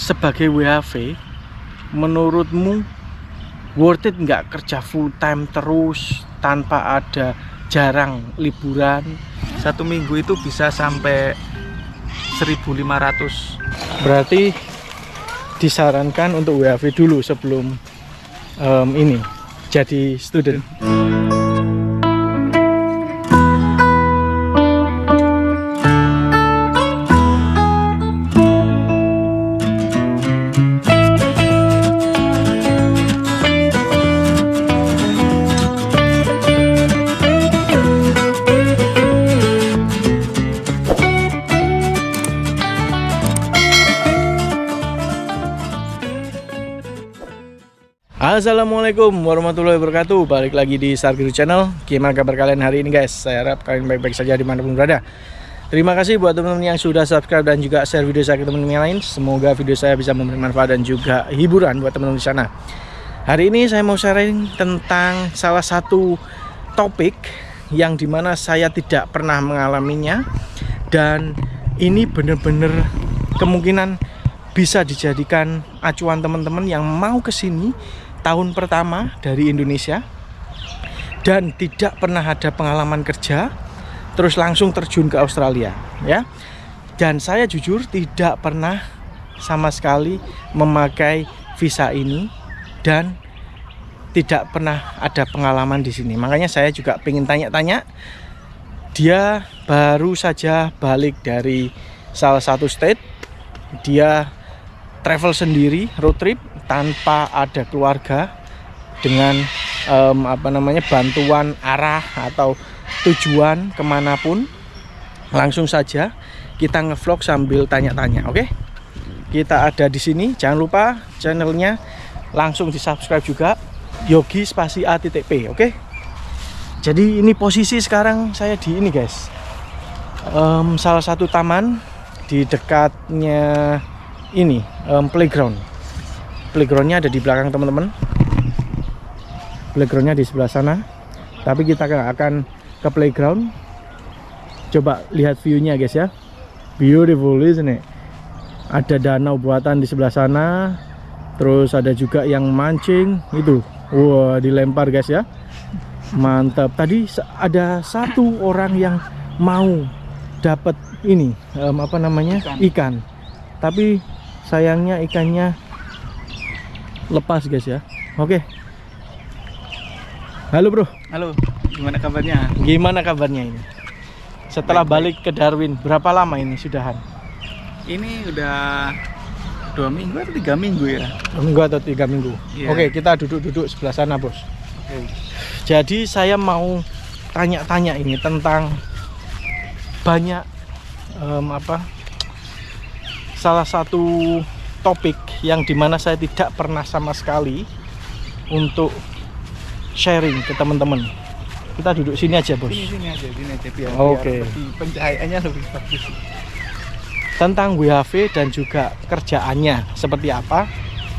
sebagai WHV, menurutmu worth it nggak kerja full time terus tanpa ada jarang liburan? Satu minggu itu bisa sampai 1.500. Berarti disarankan untuk WHV dulu sebelum ini jadi student. Assalamualaikum warahmatullahi wabarakatuh. Balik lagi di Sargiru Channel. Gimana kabar kalian hari ini guys? Saya harap kalian baik-baik saja dimanapun berada. Terima kasih buat teman-teman yang sudah subscribe dan juga share video saya ke teman-teman yang lain. Semoga video saya bisa memberi manfaat dan juga hiburan buat teman-teman di sana. Hari ini saya mau sharing tentang salah satu topik yang dimana saya tidak pernah mengalaminya, dan ini bener-bener kemungkinan bisa dijadikan acuan teman-teman yang mau kesini tahun pertama dari Indonesia dan tidak pernah ada pengalaman kerja terus langsung terjun ke Australia ya. Dan saya jujur tidak pernah sama sekali memakai visa ini dan tidak pernah ada pengalaman di sini. Makanya saya juga pengen tanya-tanya. Dia baru saja balik dari salah satu state. Dia travel sendiri, road trip tanpa ada keluarga, dengan bantuan arah atau tujuan kemanapun. Langsung saja kita ngevlog sambil tanya-tanya, oke? Kita ada di sini, jangan lupa channelnya langsung di subscribe juga, Yogi spasi A.P, oke? Jadi ini posisi sekarang saya di ini guys, salah satu taman di dekatnya ini playgroundnya ada di belakang teman-teman. Playgroundnya di sebelah sana, tapi kita akan ke playground. Coba lihat view-nya guys ya, beautiful isn't it? Ada danau buatan di sebelah sana, terus ada juga yang mancing itu. Wah, dilempar guys ya, mantap. Tadi ada satu orang yang mau dapat ini ikan, tapi sayangnya ikannya lepas guys ya. Oke. Halo bro. Halo, gimana kabarnya? Gimana kabarnya ini? Setelah balik ke Darwin, berapa lama ini sudahan? Ini udah 2 minggu atau 3 minggu ya? 2 minggu atau 3 minggu. Yeah. Oke, kita duduk-duduk sebelah sana bos. Okay. Jadi saya mau tanya-tanya ini tentang banyak salah satu topik yang dimana saya tidak pernah sama sekali untuk sharing ke teman-teman. Kita duduk sini aja bos. Sini aja biar Oke. Pencahayaannya lebih bagus. Tentang WHV dan juga kerjaannya seperti apa.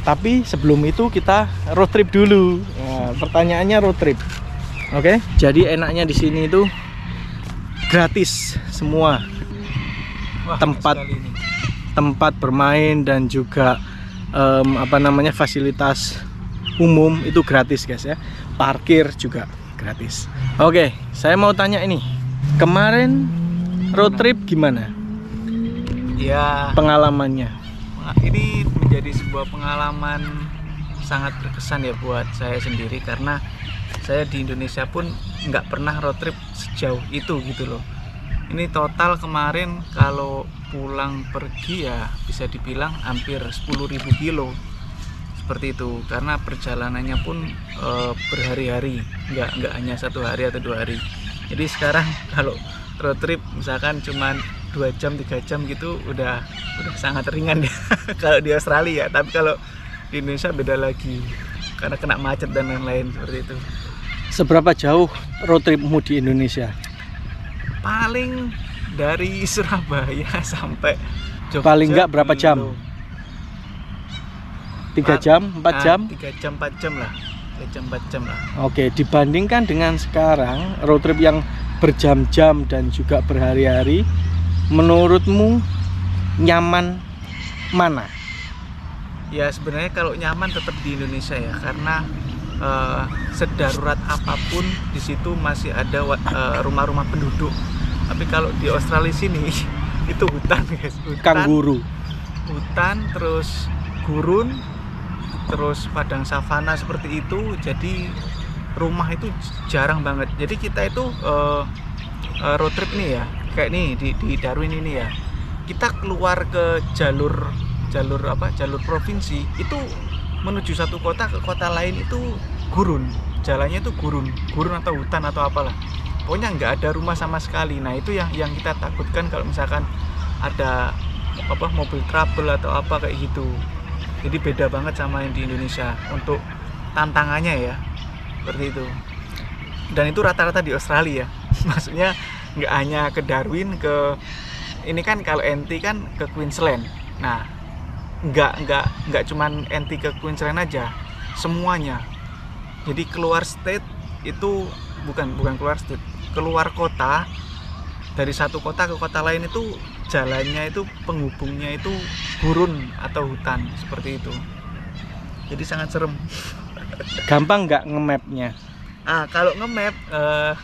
Tapi sebelum itu kita road trip dulu. Nah, pertanyaannya road trip. Oke. Jadi enaknya di sini itu gratis semua. Wah, tempat bermain dan juga fasilitas umum itu gratis guys ya. Parkir juga gratis. Oke, saya mau tanya ini, kemarin road trip gimana ya pengalamannya? Ini menjadi sebuah pengalaman sangat berkesan ya buat saya sendiri, karena saya di Indonesia pun nggak pernah road trip sejauh itu gitu loh. Ini total kemarin kalau pulang pergi ya bisa dibilang hampir 10.000 kilo seperti itu, karena perjalanannya pun berhari-hari, nggak hanya 1 hari atau 2 hari. Jadi sekarang kalau road trip misalkan cuman 2 jam 3 jam gitu udah sangat ringan ya kalau di Australia. Tapi kalau di Indonesia beda lagi karena kena macet dan lain-lain seperti itu. Seberapa jauh road tripmu di Indonesia? Paling dari Surabaya sampai Jogja. Paling nggak berapa jam? 3 jam, 4 jam? 3 jam, 4 jam lah. 3 jam, 4 jam lah. Oke, dibandingkan dengan sekarang road trip yang berjam-jam dan juga berhari-hari, menurutmu nyaman mana? Ya sebenarnya kalau nyaman tetap di Indonesia ya, karena sedarurat apapun di situ masih ada rumah-rumah penduduk. Tapi kalau di Australia sini itu hutan guys, Kanguru. hutan, terus gurun, terus padang savana seperti itu. Jadi rumah itu jarang banget. Jadi kita itu road trip nih ya, kayak nih di Darwin ini ya, kita keluar ke jalur provinsi itu menuju satu kota ke kota lain itu gurun, jalannya itu gurun atau hutan atau apalah, pokoknya nggak ada rumah sama sekali. Nah itu yang kita takutkan kalau misalkan ada mobil trouble atau apa kayak gitu. Jadi beda banget sama yang di Indonesia untuk tantangannya ya, seperti itu. Dan itu rata-rata di Australia ya. Maksudnya nggak hanya ke Darwin, ini kan kalau NT kan ke Queensland. Nah nggak cuman NT ke Queensland aja, semuanya. Jadi keluar state itu bukan keluar state, keluar kota, dari satu kota ke kota lain itu jalannya itu penghubungnya itu gurun atau hutan seperti itu. Jadi sangat serem. Gampang nggak nge-mapnya? Kalau nge-map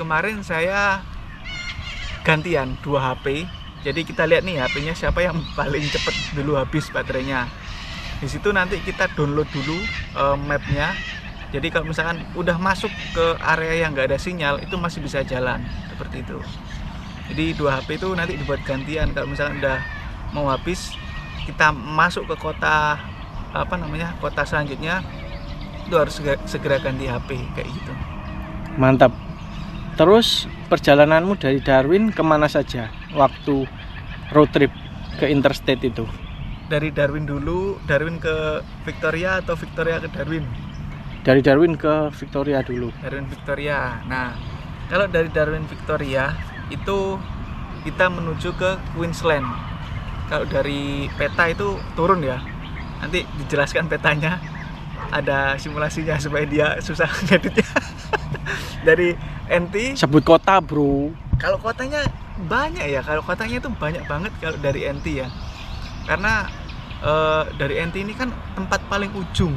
kemarin saya gantian 2 HP. Jadi kita lihat nih HP-nya siapa yang paling cepet dulu habis baterainya. Di situ nanti kita download dulu mapnya. Jadi kalau misalkan udah masuk ke area yang nggak ada sinyal itu masih bisa jalan seperti itu. Jadi 2 HP itu nanti dibuat gantian. Kalau misalkan udah mau habis, kita masuk ke kota kota selanjutnya, itu harus segera ganti HP kayak gitu. Mantap. Terus perjalananmu dari Darwin kemana saja waktu road trip ke interstate itu? Dari Darwin dulu, Darwin ke Victoria atau Victoria ke Darwin? Dari Darwin ke Victoria dulu. Darwin Victoria. Nah, kalau dari Darwin Victoria itu kita menuju ke Queensland. Kalau dari peta itu turun ya. Nanti dijelaskan petanya, ada simulasinya supaya dia susah ngeditnya. Dari NT Sebut kota, bro. kalau kotanya banyak ya, kalau kotanya itu banyak banget kalau dari NT ya, karena dari NT ini kan tempat paling ujung.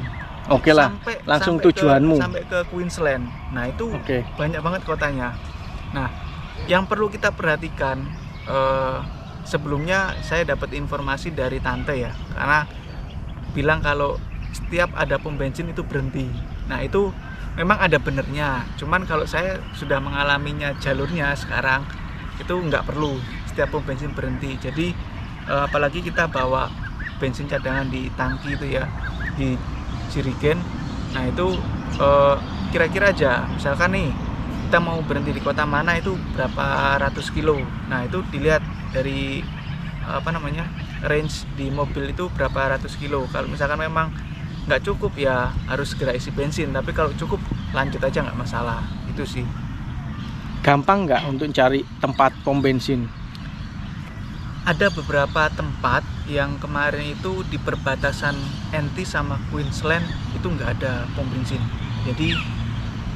Oke lah, langsung tujuanmu. Sampai ke Queensland. Nah itu banyak banget kotanya. Nah yang perlu kita perhatikan, sebelumnya saya dapat informasi dari tante ya, karena bilang kalau setiap ada pom bensin itu berhenti. Nah itu memang ada benernya, cuman kalau saya sudah mengalaminya jalurnya sekarang itu nggak perlu setiap pom bensin berhenti. Jadi apalagi kita bawa bensin cadangan di tangki itu ya, di jerigen. Nah itu kira-kira aja, misalkan nih kita mau berhenti di kota mana, itu berapa ratus kilo. Nah itu dilihat dari range di mobil itu berapa ratus kilo. Kalau misalkan memang nggak cukup ya harus segera isi bensin, tapi kalau cukup lanjut aja nggak masalah. Itu sih. Gampang nggak untuk cari tempat pom bensin? Ada beberapa tempat yang kemarin itu di perbatasan NT sama Queensland itu nggak ada pom bensin, jadi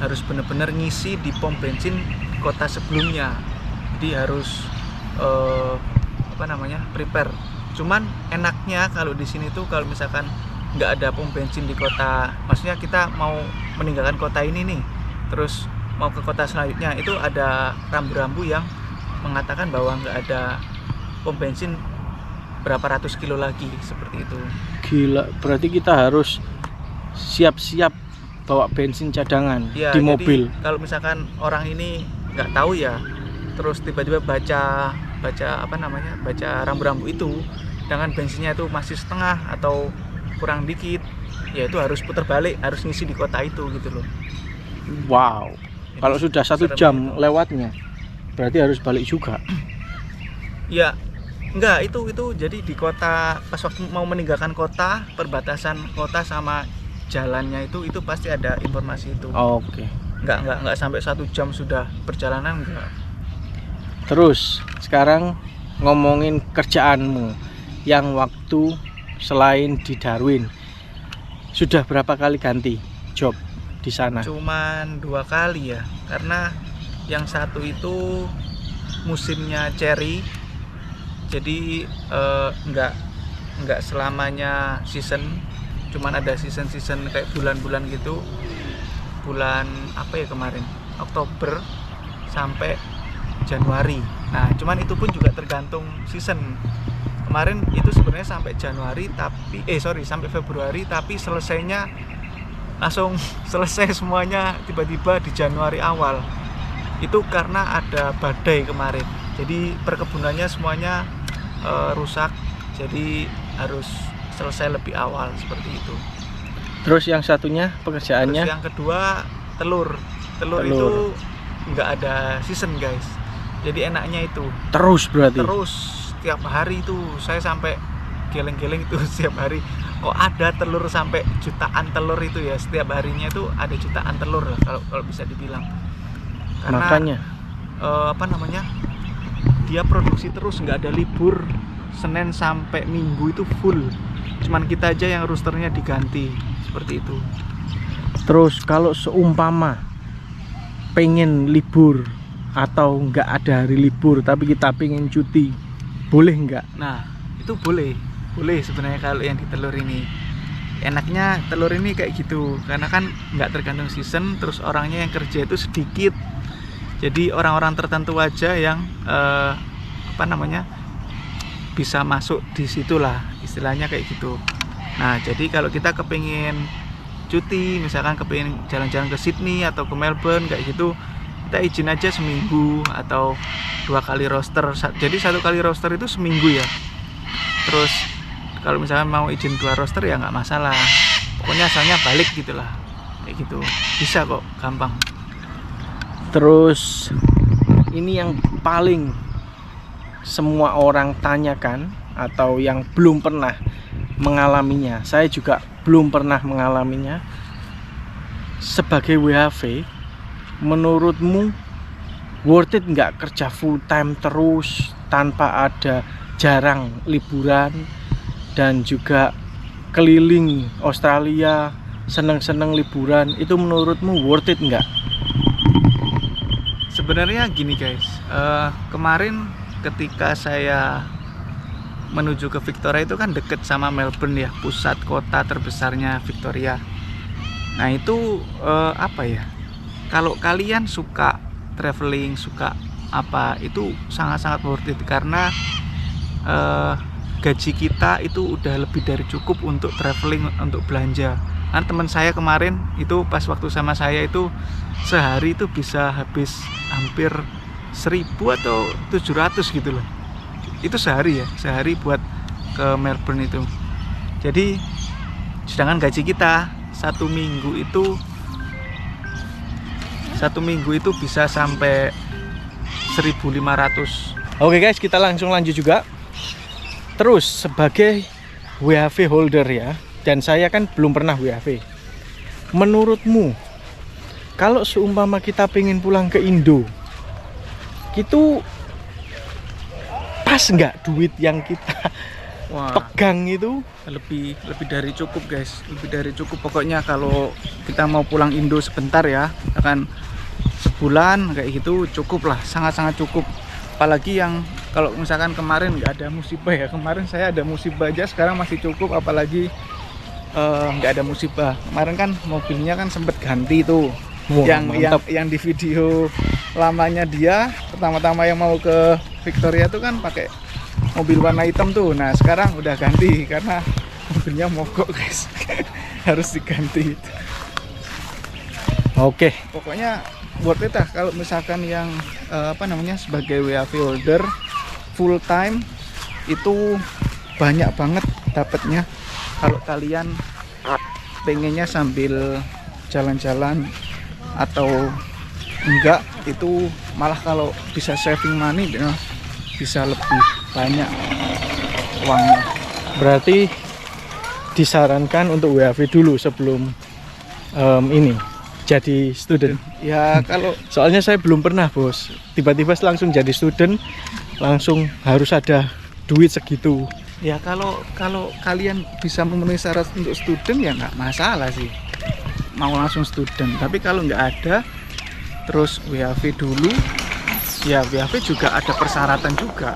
harus benar-benar ngisi di pom bensin kota sebelumnya. Jadi harus prepare. Cuman enaknya kalau di sini tuh kalau misalkan nggak ada pom bensin di kota, maksudnya kita mau meninggalkan kota ini nih, terus mau ke kota selanjutnya, itu ada rambu-rambu yang mengatakan bahwa nggak ada pom bensin berapa ratus kilo lagi, seperti itu. Gila, berarti kita harus siap-siap bawa bensin cadangan ya, di mobil. Kalau misalkan orang ini nggak tahu ya, terus tiba-tiba baca rambu-rambu itu dengan bensinnya itu masih setengah atau kurang dikit, ya itu harus putar balik, harus ngisi di kota itu gitu loh. Wow. Jadi, kalau sudah 1 jam lewatnya berarti harus balik juga. Ya enggak, itu jadi di kota, pas waktu mau meninggalkan kota, perbatasan kota sama jalannya itu pasti ada informasi itu. Oke. Enggak sampai 1 jam sudah perjalanan, enggak. Terus sekarang ngomongin kerjaanmu yang waktu selain di Darwin, sudah berapa kali ganti job di sana? Cuman 2 kali ya, karena yang satu itu musimnya cherry, jadi nggak selamanya season. cuman ada season kayak bulan-bulan gitu, bulan apa ya kemarin, Oktober sampai Januari. Nah cuman itu pun juga tergantung season. Kemarin itu sebenarnya sampai Januari sampai Februari, tapi selesainya langsung selesai semuanya tiba-tiba di Januari awal. Itu karena ada badai kemarin, jadi perkebunannya semuanya rusak, jadi harus selesai lebih awal seperti itu. Terus yang satunya pekerjaannya? Terus yang kedua telur itu nggak ada season guys, jadi enaknya itu Terus berarti? terus setiap hari itu saya sampai geleng-geleng itu setiap hari kok ada telur sampai jutaan telur itu ya, setiap harinya itu ada jutaan telur lah kalau bisa dibilang. Karena Makanya dia produksi terus, nggak ada libur, Senin sampai Minggu itu full, cuman kita aja yang roosternya diganti seperti itu. terus kalau seumpama pengen libur atau nggak ada hari libur tapi kita pengen cuti, boleh nggak? Nah itu boleh sebenarnya kalau yang di telur ini. Enaknya telur ini kayak gitu karena kan nggak tergantung season, terus orangnya yang kerja itu sedikit, jadi orang-orang tertentu aja yang bisa masuk di situ lah, istilahnya kayak gitu. Nah jadi kalau kita kepingin cuti, misalkan kepingin jalan-jalan ke Sydney atau ke Melbourne kayak gitu, kita izin aja seminggu atau 2 kali roster. Jadi 1 kali roster itu seminggu ya. Terus kalau misalkan mau izin 2 roster ya nggak masalah, pokoknya asalnya balik gitulah, kayak gitu bisa kok, gampang. Terus ini yang paling semua orang tanyakan atau yang belum pernah mengalaminya, saya juga belum pernah mengalaminya. Sebagai WHV, menurutmu worth it nggak kerja full time terus tanpa ada jarang liburan dan juga keliling Australia seneng-seneng liburan? Itu menurutmu worth it nggak? Sebenarnya gini guys, kemarin ketika saya menuju ke Victoria itu kan deket sama Melbourne ya, pusat kota terbesarnya Victoria. Nah itu kalau kalian suka traveling, suka apa, itu sangat-sangat worth it karena gaji kita itu udah lebih dari cukup untuk traveling, untuk belanja. Kan teman saya kemarin itu pas waktu sama saya itu sehari itu bisa habis hampir 1.000 atau 700 gitu loh. Itu sehari buat ke Melbourne itu. Jadi sedangkan gaji kita satu minggu itu bisa sampai 1.500. Oke guys, kita langsung lanjut juga. Terus sebagai WHV holder ya, dan saya kan belum pernah WHV. Menurutmu kalau seumpama kita pengen pulang ke Indo, itu pas nggak duit yang kita pegang itu? Lebih dari cukup guys, lebih dari cukup. Pokoknya kalau kita mau pulang Indo sebentar ya, akan sebulan kayak gitu, cukup lah, sangat-sangat cukup. Apalagi yang kalau misalkan kemarin nggak ada musibah ya, kemarin saya ada musibah aja sekarang masih cukup, apalagi nggak ada musibah. Kemarin kan mobilnya kan sempet ganti tuh. Wah, yang di video lamanya dia pertama-tama yang mau ke Victoria tuh kan pakai mobil warna hitam tuh. Nah sekarang udah ganti karena mobilnya mogok guys. Harus diganti. Oke. Pokoknya worth it lah kalau misalkan yang sebagai WHV holder full time itu banyak banget dapatnya. Kalau kalian pengennya sambil jalan-jalan atau enggak, itu malah kalau bisa saving money bisa lebih banyak uangnya. Berarti disarankan untuk WHV dulu sebelum ini jadi student ya. Kalau soalnya saya belum pernah bos, tiba-tiba langsung jadi student, langsung harus ada duit segitu ya. Kalau kalian bisa memenuhi syarat untuk student ya nggak masalah sih, mau langsung student. Tapi kalau nggak ada, terus WHV dulu ya. WHV juga ada persyaratan juga.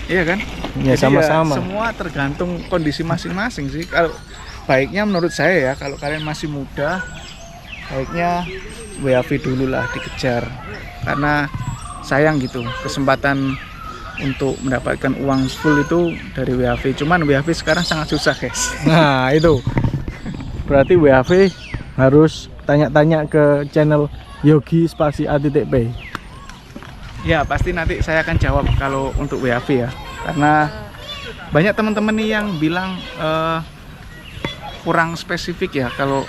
Iya kan? Ya, sama-sama. Semua tergantung kondisi masing-masing sih. baiknya menurut saya ya, kalau kalian masih muda, baiknya WHV dulu lah dikejar, karena sayang gitu kesempatan untuk mendapatkan uang full itu dari WHV. Cuman WHV sekarang sangat susah guys. Nah itu berarti WHV harus tanya-tanya ke channel Yogi Spasi A.P. Ya pasti nanti saya akan jawab kalau untuk WHV ya, karena banyak teman-teman nih yang bilang kurang spesifik ya. Kalau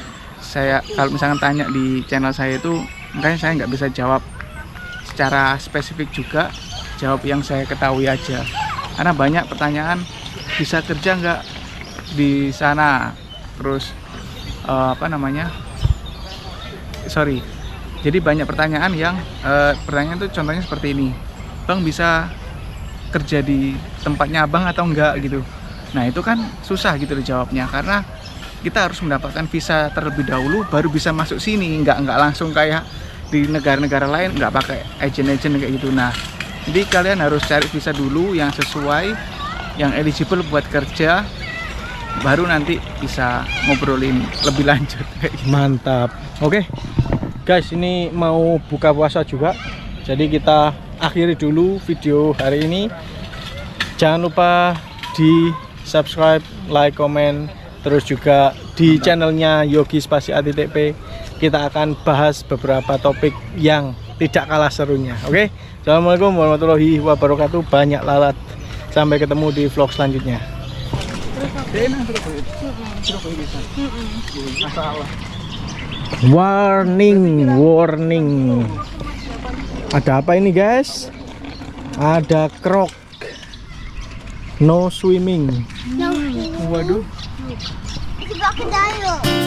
misalkan tanya di channel saya itu, makanya saya nggak bisa jawab secara spesifik juga, jawab yang saya ketahui aja, karena banyak pertanyaan bisa kerja nggak di sana, terus jadi banyak pertanyaan yang pertanyaan itu contohnya seperti ini, Bang bisa kerja di tempatnya Abang atau enggak gitu. Nah itu kan susah gitu dijawabnya, karena kita harus mendapatkan visa terlebih dahulu baru bisa masuk sini, nggak langsung kayak di negara-negara lain nggak pakai agent kayak gitu. Nah jadi kalian harus cari visa dulu yang sesuai, yang eligible buat kerja, baru nanti bisa ngobrolin lebih lanjut. Mantap. Oke guys, ini mau buka puasa juga, jadi kita akhiri dulu video hari ini. Jangan lupa di subscribe, like, komen, terus juga di channelnya Yogi Spasi A.P. kita akan bahas beberapa topik yang tidak kalah serunya. Oke, assalamualaikum warahmatullahi wabarakatuh. Banyak lalat. Sampai ketemu di vlog selanjutnya. Warning. Ada apa ini guys? Ada krok. No swimming. No. Waduh. Itu pakai dayo.